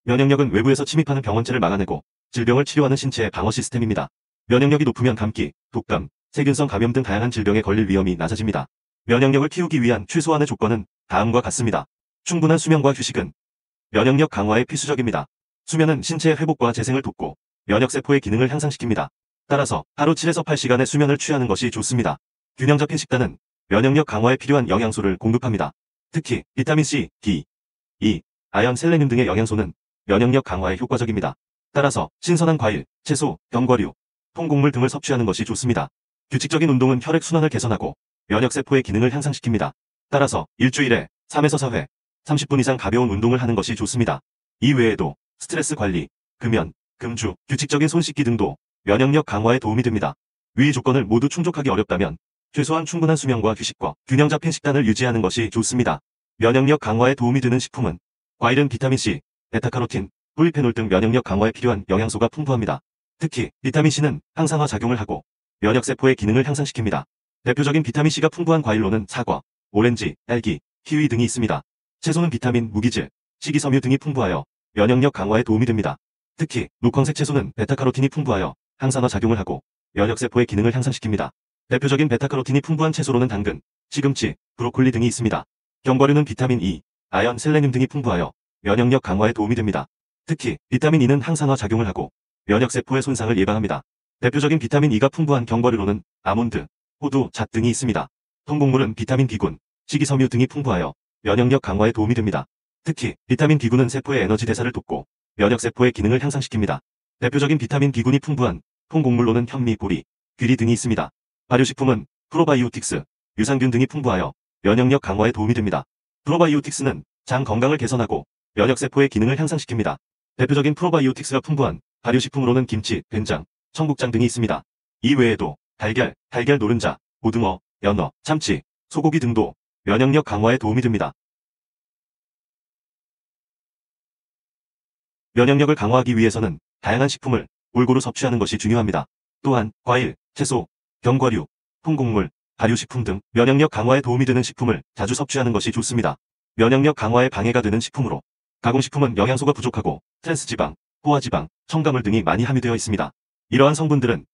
면역력은 외부에서 침입하는 병원체를 막아내고 질병을 치료하는 신체의 방어 시스템입니다. 면역력이 높으면 감기, 독감, 세균성 감염 등 다양한 질병에 걸릴 위험이 낮아집니다. 면역력을 키우기 위한 최소한의 조건은 다음과 같습니다. 충분한 수면과 휴식은 면역력 강화에 필수적입니다. 수면은 신체의 회복과 재생을 돕고 면역세포의 기능을 향상시킵니다. 따라서 하루 7에서 8시간의 수면을 취하는 것이 좋습니다. 균형 잡힌 식단은 면역력 강화에 필요한 영양소를 공급합니다. 특히 비타민 C, D, E, 아연, 셀레늄 등의 영양소는 면역력 강화에 효과적입니다. 따라서 신선한 과일, 채소, 견과류, 통곡물 등을 섭취하는 것이 좋습니다. 규칙적인 운동은 혈액순환을 개선하고 면역세포의 기능을 향상시킵니다. 따라서 일주일에 3에서 4회, 30분 이상 가벼운 운동을 하는 것이 좋습니다. 이 외에도 스트레스 관리, 금연, 금주, 규칙적인 손 씻기 등도 면역력 강화에 도움이 됩니다. 위 조건을 모두 충족하기 어렵다면 최소한 충분한 수면과 휴식과 균형 잡힌 식단을 유지하는 것이 좋습니다. 면역력 강화에 도움이 되는 식품은 과일은 비타민C, 베타카로틴, 폴리페놀 등 면역력 강화에 필요한 영양소가 풍부합니다. 특히 비타민C는 항산화 작용을 하고 면역세포의 기능을 향상시킵니다. 대표적인 비타민C가 풍부한 과일로는 사과, 오렌지, 딸기, 키위 등이 있습니다. 채소는 비타민, 무기질, 식이섬유 등이 풍부하여 면역력 강화에 도움이 됩니다. 특히 녹황색 채소는 베타카로틴이 풍부하여 항산화 작용을 하고 면역세포의 기능을 향상시킵니다. 대표적인 베타카로틴이 풍부한 채소로는 당근, 시금치, 브로콜리 등이 있습니다. 견과류는 비타민 E, 아연, 셀레늄 등이 풍부하여 면역력 강화에 도움이 됩니다. 특히 비타민 E는 항산화 작용을 하고 면역세포의 손상을 예방합니다. 대표적인 비타민 E가 풍부한 견과류로는 아몬드, 호두, 잣 등이 있습니다. 통곡물은 비타민 B군, 식이섬유 등이 풍부하여 면역력 강화에 도움이 됩니다. 특히 비타민 B군은 세포의 에너지 대사를 돕고 면역세포의 기능을 향상시킵니다. 대표적인 비타민 B군이 풍부한 통곡물로는 현미, 보리, 귀리 등이 있습니다. 발효식품은 프로바이오틱스, 유산균 등이 풍부하여 면역력 강화에 도움이 됩니다. 프로바이오틱스는 장 건강을 개선하고 면역세포의 기능을 향상시킵니다. 대표적인 프로바이오틱스가 풍부한 발효식품으로는 김치, 된장, 청국장 등이 있습니다. 이 외에도 달걀, 달걀 노른자, 고등어, 연어, 참치, 소고기 등도 면역력 강화에 도움이 됩니다. 면역력을 강화하기 위해서는 다양한 식품을 골고루 섭취하는 것이 중요합니다. 또한 과일, 채소, 견과류, 통곡물, 발효식품 등 면역력 강화에 도움이 되는 식품을 자주 섭취하는 것이 좋습니다. 면역력 강화에 방해가 되는 식품으로 가공식품은 영양소가 부족하고 트랜스지방, 포화지방, 첨가물 등이 많이 함유되어 있습니다. 이러한 성분들은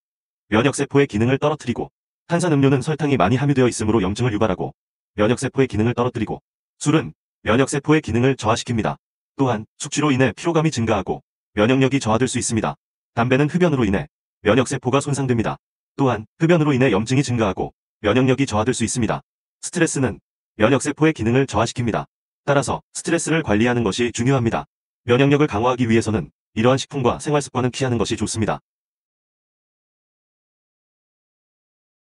면역세포의 기능을 떨어뜨리고 탄산음료는 설탕이 많이 함유되어 있으므로 염증을 유발하고 면역세포의 기능을 떨어뜨리고 술은 면역세포의 기능을 저하시킵니다. 또한 숙취로 인해 피로감이 증가하고 면역력이 저하될 수 있습니다. 담배는 흡연으로 인해 면역세포가 손상됩니다. 또한 흡연으로 인해 염증이 증가하고 면역력이 저하될 수 있습니다. 스트레스는 면역세포의 기능을 저하시킵니다. 따라서 스트레스를 관리하는 것이 중요합니다. 면역력을 강화하기 위해서는 이러한 식품과 생활습관은 피하는 것이 좋습니다.